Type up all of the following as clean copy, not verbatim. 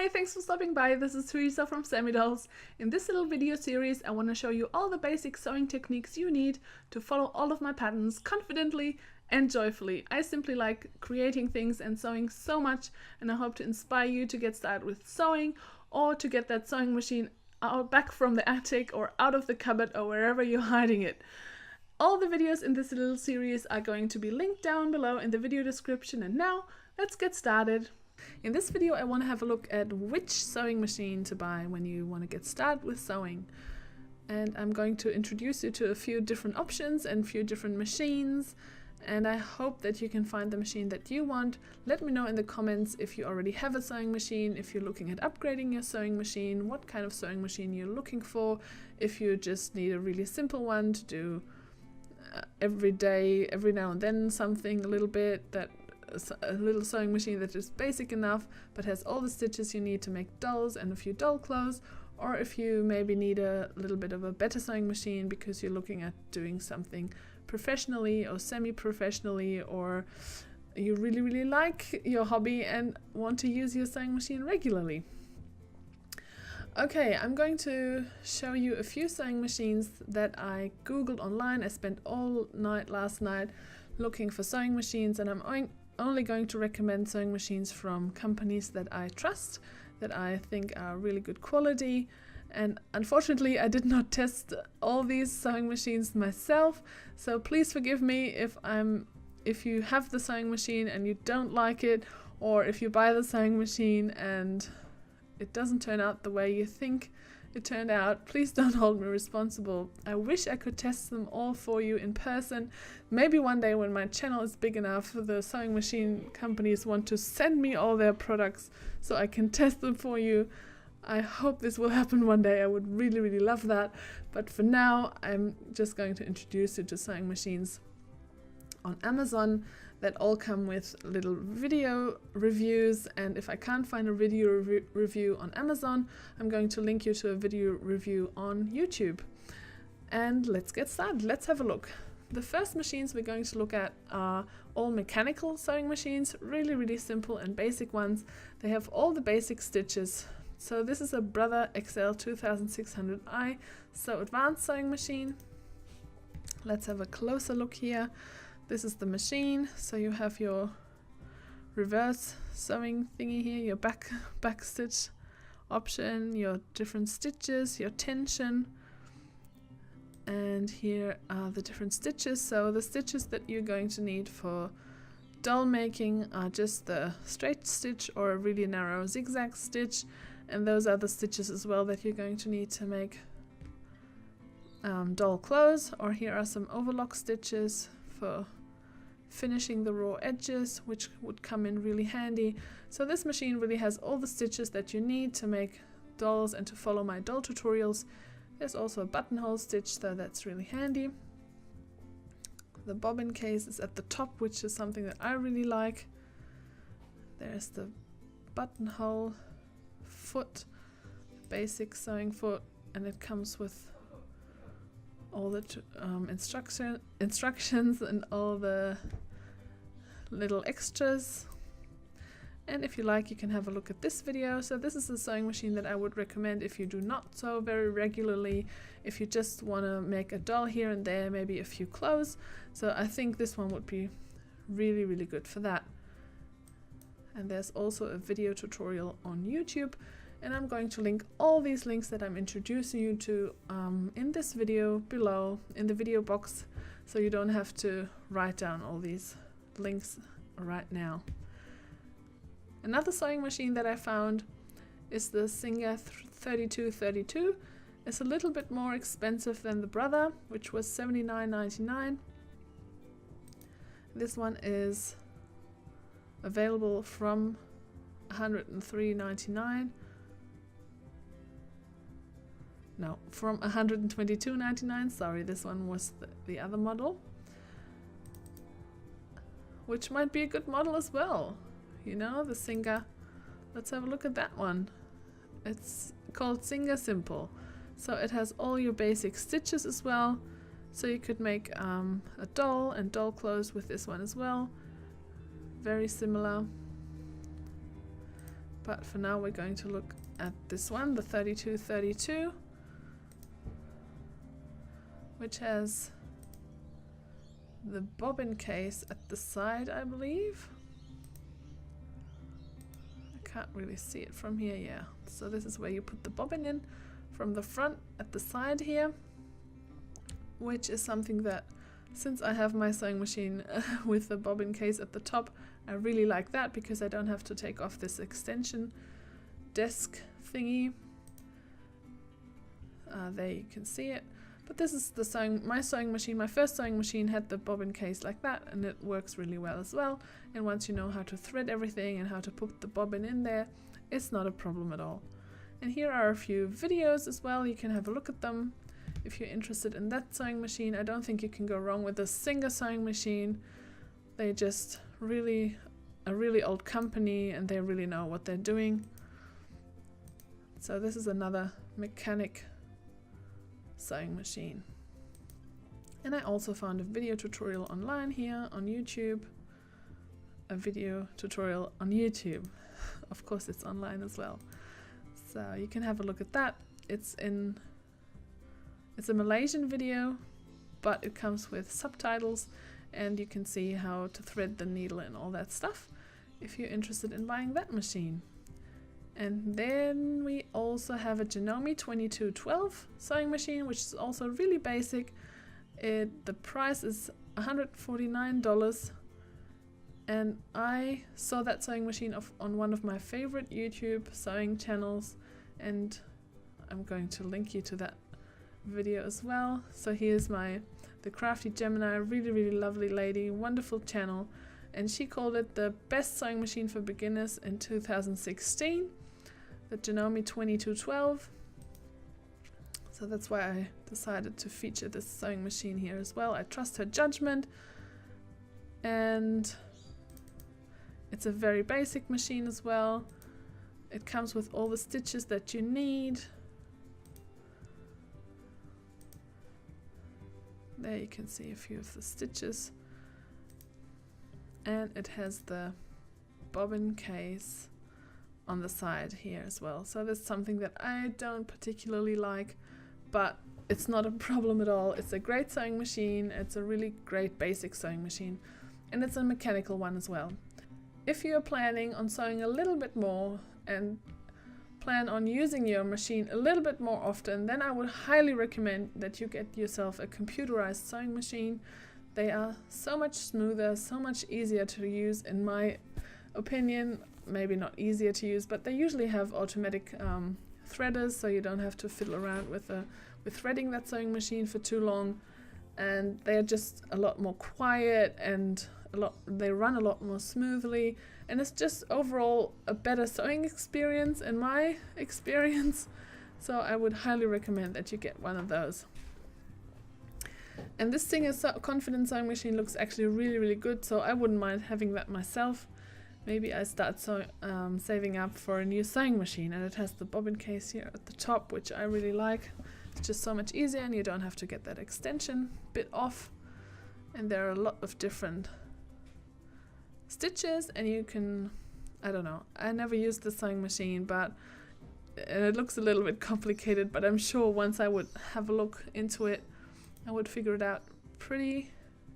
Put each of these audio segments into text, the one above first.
Hi, thanks for stopping by. This is Teresa from Sami Dolls. In this little video series, I want to show you all the basic sewing techniques you need to follow all of my patterns confidently and joyfully. I simply like creating things and sewing so much, and I hope to inspire you to get started with sewing or to get that sewing machine out back from the attic or out of the cupboard or wherever you're hiding it. All the videos in this little series are going to be linked down below in the video description, and now let's get started. In this video I want to have a look at which sewing machine to buy when you want to get started with sewing. And I'm going to introduce you to a few different options and a few different machines, and I hope that you can find the machine that you want. Let me know in the comments if you already have a sewing machine, if you're looking at upgrading your sewing machine, what kind of sewing machine you're looking for, if you just need a really simple one to do every day, every now and then something a little bit, that a little sewing machine that is basic enough but has all the stitches you need to make dolls and a few doll clothes, or if you maybe need a little bit of a better sewing machine because you're looking at doing something professionally or semi-professionally, or you really like your hobby and want to use your sewing machine regularly. Okay, I'm going to show you a few sewing machines that I googled online. I spent all night last night looking for sewing machines, and I'm only going to recommend sewing machines from companies that I trust, that I think are really good quality. And unfortunately I did not test all these sewing machines myself, so please forgive me if you have the sewing machine and you don't like it, or if you buy the sewing machine and it doesn't turn out the way you think it turned out. Please don't hold me responsible. I wish I could test them all for you in person. Maybe one day when my channel is big enough, the sewing machine companies want to send me all their products so I can test them for you. I hope this will happen one day. I would really love that. But for now, I'm just going to introduce you to sewing machines on Amazon that all come with little video reviews, and if I can't find a video review on Amazon, I'm going to link you to a video review on YouTube. And let's get started. Let's have a look. The first machines we're going to look at are all mechanical sewing machines, really simple and basic ones. They have all the basic stitches. So this is a Brother XL 2600i So Advanced sewing machine. Let's have a closer look here. This is the machine, so you have your reverse sewing thingy here, your back stitch option, your different stitches, your tension, and here are the different stitches. So the stitches that you're going to need for doll making are just the straight stitch or a really narrow zigzag stitch, and those are the stitches as well that you're going to need to make doll clothes. Or here are some overlock stitches for finishing the raw edges, which would come in really handy. So this machine really has all the stitches that you need to make dolls and to follow my doll tutorials. There's also a buttonhole stitch, so that's really handy. The bobbin case is at the top, which is something that I really like. There's the buttonhole foot, basic sewing foot, and it comes with all the instructions and all the little extras. And if you like, you can have a look at this video. So this is a sewing machine that I would recommend if you do not sew very regularly, if you just want to make a doll here and there, maybe a few clothes. So I think this one would be really good for that. And there's also a video tutorial on YouTube, and I'm going to link all these links that I'm introducing you to in this video below in the video box, so you don't have to write down all these links right now. Another sewing machine that I found is the Singer 3232. It's a little bit more expensive than the Brother, which was $79.99. This one is available from $103.99. No, from $122.99. Sorry, this one was the other model, which might be a good model as well. You know, the Singer. Let's have a look at that one. It's called Singer Simple. So it has all your basic stitches as well. So you could make a doll and doll clothes with this one as well. Very similar. But for now we're going to look at this one, the 3232, which has the bobbin case at the side, I believe. I can't really see it from here, yeah. So this is where you put the bobbin in from the front at the side here, which is something that, since I have my sewing machine with the bobbin case at the top, I really like that because I don't have to take off this extension desk thingy. There you can see it. But this is the my sewing machine. My first sewing machine had the bobbin case like that, and it works really well as well. And once you know how to thread everything and how to put the bobbin in there, it's not a problem at all. And here are a few videos as well. You can have a look at them if you're interested in that sewing machine. I don't think you can go wrong with a Singer sewing machine. They're just really a really old company, and they really know what they're doing. So this is another mechanic sewing machine. And I also found a video tutorial online here on YouTube. A video tutorial on YouTube. Of course it's online as well. So you can have a look at that. It's a Malaysian video, but it comes with subtitles, and you can see how to thread the needle and all that stuff if you're interested in buying that machine. And then we also have a Janome 2212 sewing machine, which is also really basic. The price is $149, and I saw that sewing machine on one of my favorite YouTube sewing channels, and I'm going to link you to that video as well. So here's the Crafty Gemini, really lovely lady, wonderful channel, and she called it the best sewing machine for beginners in 2016. The Janome 2212. So that's why I decided to feature this sewing machine here as well. I trust her judgment, and it's a very basic machine as well. It comes with all the stitches that you need. There you can see a few of the stitches, and it has the bobbin case on the side here as well. So that's something that I don't particularly like, but it's not a problem at all. It's a great sewing machine. It's a really great basic sewing machine, and it's a mechanical one as well. If you're planning on sewing a little bit more and plan on using your machine a little bit more often, then I would highly recommend that you get yourself a computerized sewing machine. They are so much smoother, so much easier to use in my opinion. Maybe not easier to use, but they usually have automatic threaders, so you don't have to fiddle around with threading that sewing machine for too long, and they're just a lot more quiet, and they run a lot more smoothly, and it's just overall a better sewing experience in my experience. So I would highly recommend that you get one of those. And this Singer Confident sewing machine looks actually really good, so I wouldn't mind having that myself. Maybe I start saving up for a new sewing machine. And it has the bobbin case here at the top, which I really like. It's just so much easier, and you don't have to get that extension bit off. And there are a lot of different stitches, and you can, I don't know, I never used the sewing machine, but it looks a little bit complicated, but I'm sure once I would have a look into it, I would figure it out pretty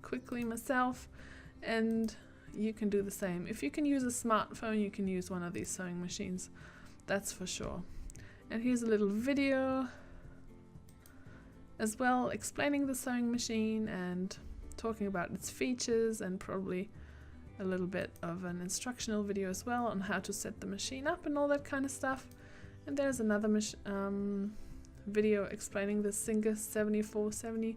quickly myself. And you can do the same. If you can use a smartphone, you can use one of these sewing machines, that's for sure. And here's a little video as well explaining the sewing machine and talking about its features, and probably a little bit of an instructional video as well on how to set the machine up and all that kind of stuff. And there's another video explaining the Singer 7470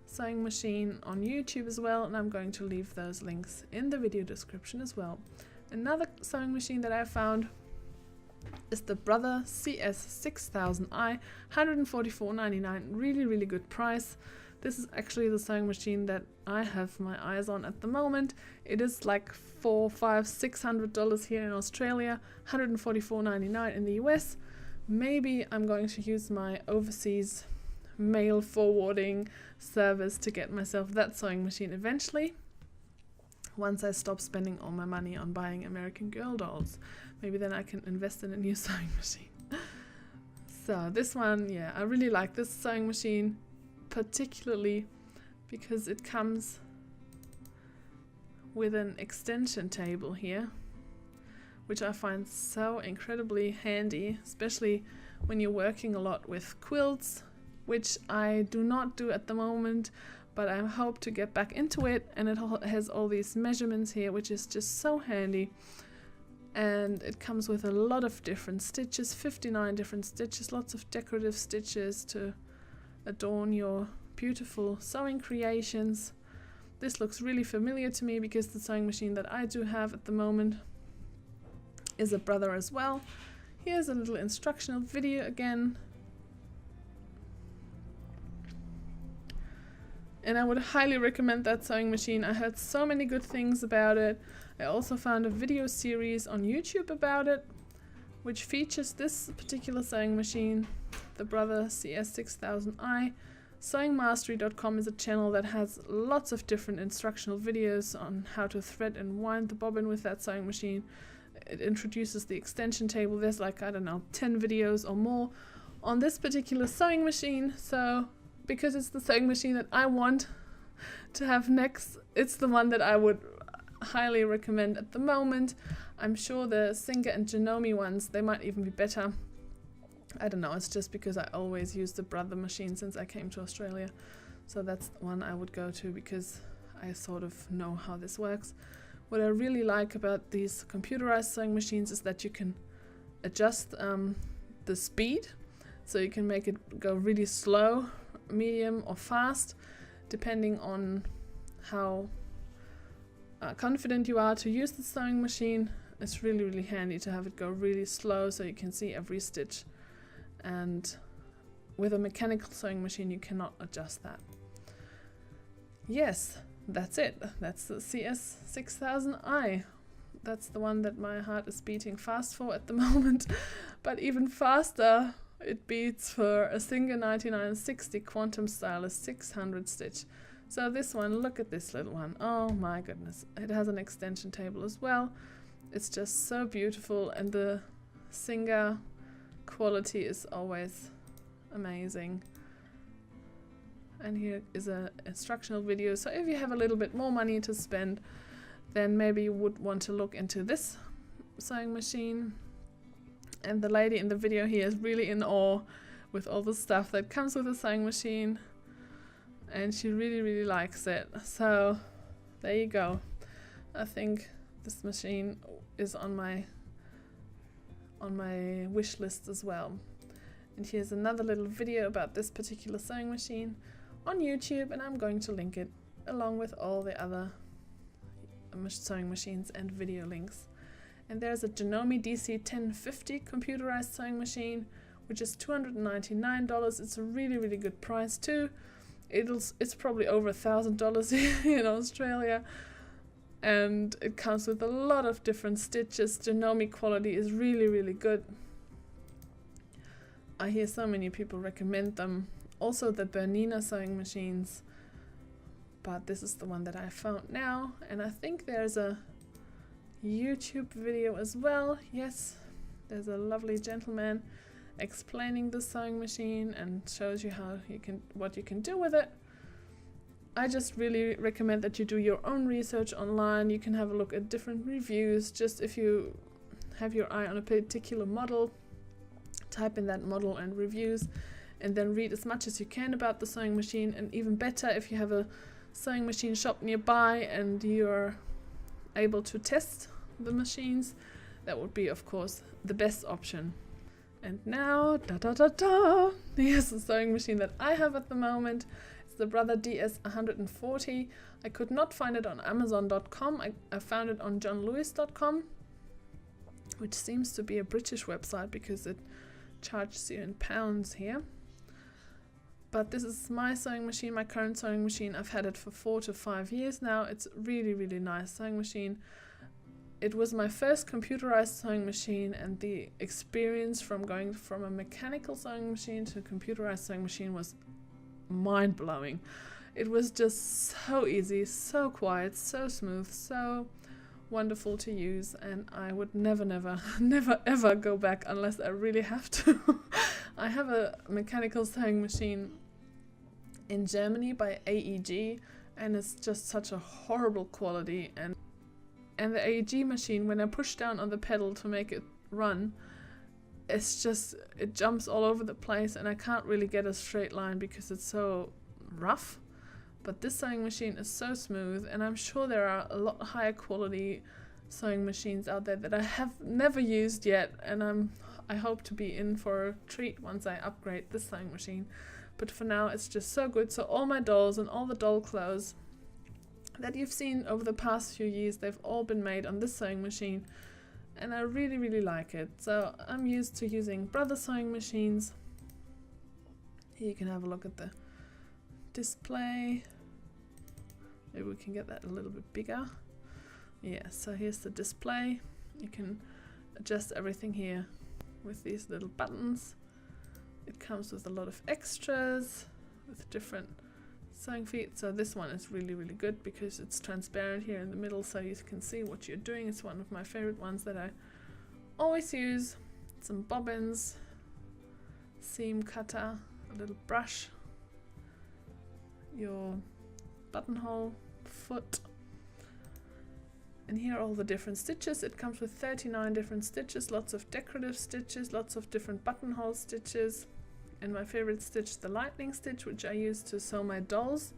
sewing machine on YouTube as well, and I'm going to leave those links in the video description as well. Another sewing machine that I found is the Brother CS6000i, $144.99, really good price. This is actually the sewing machine that I have my eyes on at the moment. It is like $400, $500, $600 here in Australia, $144.99 in the US. Maybe I'm going to use my overseas mail forwarding service to get myself that sewing machine eventually. once I stop spending all my money on buying American Girl dolls. Maybe then I can invest in a new sewing machine. So this one, yeah, I really like this sewing machine, particularly because it comes with an extension table here, which I find so incredibly handy, especially when you're working a lot with quilts, which I do not do at the moment, but I hope to get back into it. And it has all these measurements here, which is just so handy. And it comes with a lot of different stitches, 59 different stitches, lots of decorative stitches to adorn your beautiful sewing creations. This looks really familiar to me because the sewing machine that I do have at the moment is a Brother as well. Here's a little instructional video again. And I would highly recommend that sewing machine. I heard so many good things about it. I also found a video series on YouTube about it, which features this particular sewing machine, the Brother CS6000i. Sewingmastery.com is a channel that has lots of different instructional videos on how to thread and wind the bobbin with that sewing machine. It introduces the extension table. There's like, I don't know, 10 videos or more on this particular sewing machine. So because it's the sewing machine that I want to have next, it's the one that I would highly recommend at the moment. I'm sure the Singer and Janome ones, they might even be better. I don't know, it's just because I always use the Brother machine since I came to Australia. So that's the one I would go to because I sort of know how this works. What I really like about these computerized sewing machines is that you can adjust the speed. So you can make it go really slow, medium or fast, depending on how confident you are to use the sewing machine. It's really, really handy to have it go really slow so you can see every stitch. And with a mechanical sewing machine you cannot adjust that. Yes, that's it. That's the CS6000i. That's the one that my heart is beating fast for at the moment. But even faster it beats for a Singer 9960 Quantum Stylus 600 stitch. So this one, look at this little one. Oh my goodness. It has an extension table as well. It's just so beautiful, and the Singer quality is always amazing. And here is an instructional video. So if you have a little bit more money to spend, then maybe you would want to look into this sewing machine. And the lady in the video here is really in awe with all the stuff that comes with a sewing machine, and she really, really likes it. So there you go. I think this machine is on my wish list as well. And here's another little video about this particular sewing machine on YouTube, and I'm going to link it along with all the other sewing machines and video links. And there's a Janome DC1050 computerized sewing machine, which is $299. It's a really, really good price too. It's probably over $1,000 in Australia, and it comes with a lot of different stitches. Janome quality is really, really good. I hear so many people recommend them. Also the Bernina sewing machines, but this is the one that I found now, and I think there's a YouTube video as well. Yes, there's a lovely gentleman explaining the sewing machine and shows you what you can do with it. I just really recommend that you do your own research online. You can have a look at different reviews. Just if you have your eye on a particular model, type in that model and reviews, and then read as much as you can about the sewing machine. And even better, if you have a sewing machine shop nearby and you're able to test the machines, that would be of course the best option. And now, here's the sewing machine that I have at the moment. It's the Brother DS140. I could not find it on Amazon.com. I found it on johnlewis.com, which seems to be a British website because it charges you in pounds here. But this is my sewing machine, my current sewing machine. I've had it for 4 to 5 years now. It's a really, really nice sewing machine. It was my first computerized sewing machine, and the experience from going from a mechanical sewing machine to a computerized sewing machine was mind-blowing. It was just so easy, so quiet, so smooth, so wonderful to use, and I would never never ever go back unless I really have to. I have a mechanical sewing machine in Germany by AEG, and it's just such a horrible quality, and the AEG machine, when I push down on the pedal to make it run, it jumps all over the place, and I can't really get a straight line because it's so rough. But this sewing machine is so smooth, and I'm sure there are a lot higher quality sewing machines out there that I have never used yet, and I hope to be in for a treat once I upgrade this sewing machine. But for now it's just so good. So all my dolls and all the doll clothes that you've seen over the past few years, they've all been made on this sewing machine, and I really like it. So I'm used to using brother sewing machines. Here you can have a look at the display. Maybe we can get that a little bit bigger. Yeah, so here's the display. You can adjust everything here with these little buttons. It comes with a lot of extras with different sewing feet. So this one is really good because it's transparent here in the middle, so you can see what you're doing. It's one of my favorite ones that I always use. Some bobbins, seam cutter, a little brush, your buttonhole foot, and here are all the different stitches. It comes with 39 different stitches, lots of decorative stitches, lots of different buttonhole stitches, and my favorite stitch, the lightning stitch, which I use to sew my dolls,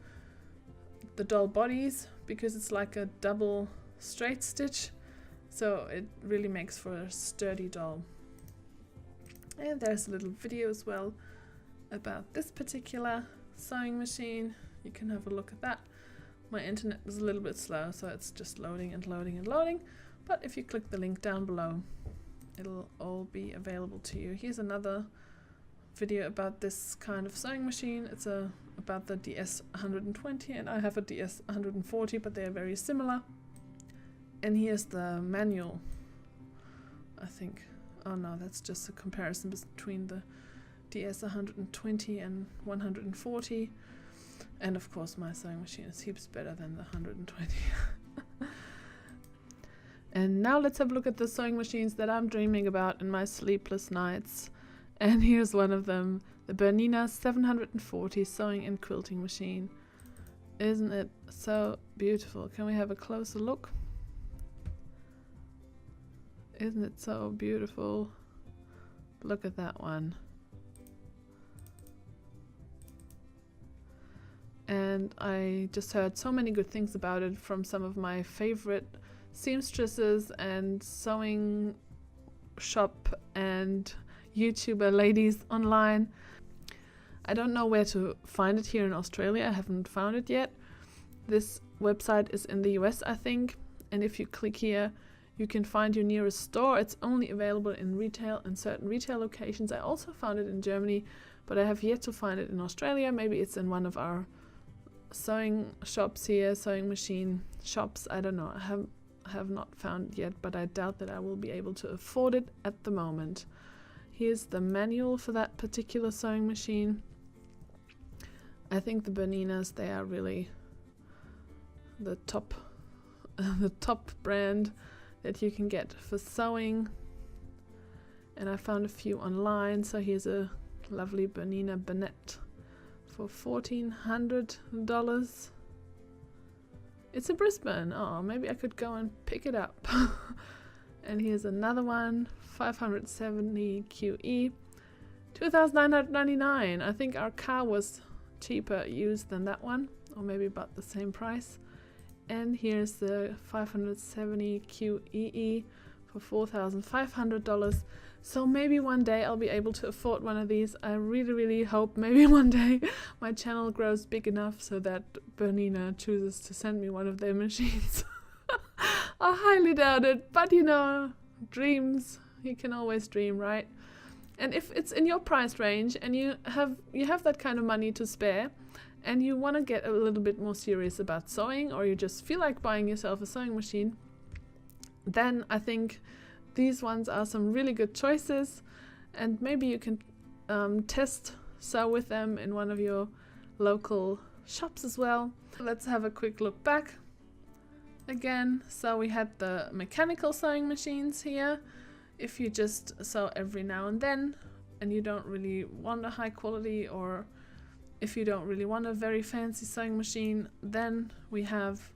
the doll bodies, because it's like a double straight stitch, so it really makes for a sturdy doll. And there's a little video as well about this particular sewing machine. You can have a look at that. My internet was a little bit slow, so it's just loading and loading and loading, but if you click the link down below, it'll all be available to you. Here's another video about this kind of sewing machine. It's about the DS120, and I have a DS140, but they're very similar. And here's the manual, I think. Oh no, that's just a comparison between the DS120 and 140. And of course my sewing machine is heaps better than the 120. And now let's have a look at the sewing machines that I'm dreaming about in my sleepless nights. And here's one of them, the Bernina 740 sewing and quilting machine. Isn't it so beautiful? Can we have a closer look? Isn't it so beautiful? Look at that one. And I just heard so many good things about it from some of my favorite seamstresses and sewing shop and YouTuber ladies online. I don't know where to find it here in Australia. I haven't found it yet. This website is in the US, I think, and if you click here you can find your nearest store. It's only available in retail and certain retail locations. I also found it in Germany, but I have yet to find it in Australia. Maybe it's in one of our sewing shops here, sewing machine shops. I don't know. I have not found it yet, but I doubt that I will be able to afford it at the moment. Here's the manual for that particular sewing machine. I think the Berninas, they are really the top brand that you can get for sewing, and I found a few online. So here's a lovely Bernina Bonnette for $1,400. It's in Brisbane. Oh, maybe I could go and pick it up. And here's another one, 570 QE, $2,999. I think our car was cheaper used than that one, or maybe about the same price. And here's the 570 QEE for $4,500. So maybe one day I'll be able to afford one of these. I really hope maybe one day my channel grows big enough so that Bernina chooses to send me one of their machines. I highly doubt it, but you know, dreams, you can always dream, right? And if it's in your price range and you have that kind of money to spare, and you want to get a little bit more serious about sewing, or you just feel like buying yourself a sewing machine, then I think these ones are some really good choices, and maybe you can test sew with them in one of your local shops as well. Let's have a quick look back again. So we had the mechanical sewing machines here. If you just sew every now and then and you don't really want a high quality, or if you don't really want a very fancy sewing machine, then we have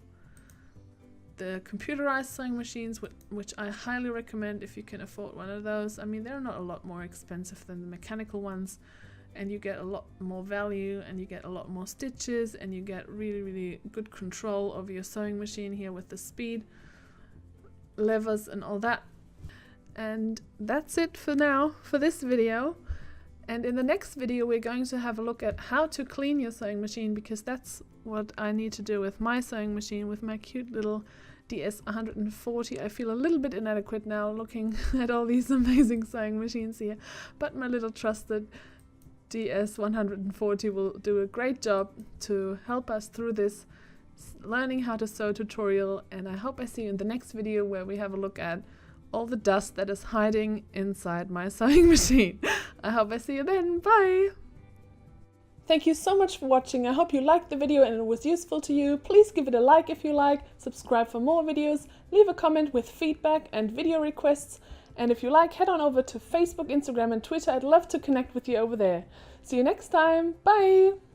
the computerized sewing machines, which I highly recommend if you can afford one of those. I mean, they're not a lot more expensive than the mechanical ones, and you get a lot more value, and you get a lot more stitches, and you get really good control over your sewing machine here with the speed levers and all that. And that's it for now for this video. And in the next video we're going to have a look at how to clean your sewing machine, because that's what I need to do with my sewing machine, with my cute little DS140. I feel a little bit inadequate now looking at all these amazing sewing machines here, but my little trusted DS140 will do a great job to help us through this learning how to sew tutorial. And I hope I see you in the next video, where we have a look at all the dust that is hiding inside my sewing machine. I hope I see you then. Bye! Thank you so much for watching. I hope you liked the video and it was useful to you. Please give it a like if you like, subscribe for more videos, leave a comment with feedback and video requests, and if you like, head on over to Facebook, Instagram and Twitter. I'd love to connect with you over there. See you next time. Bye!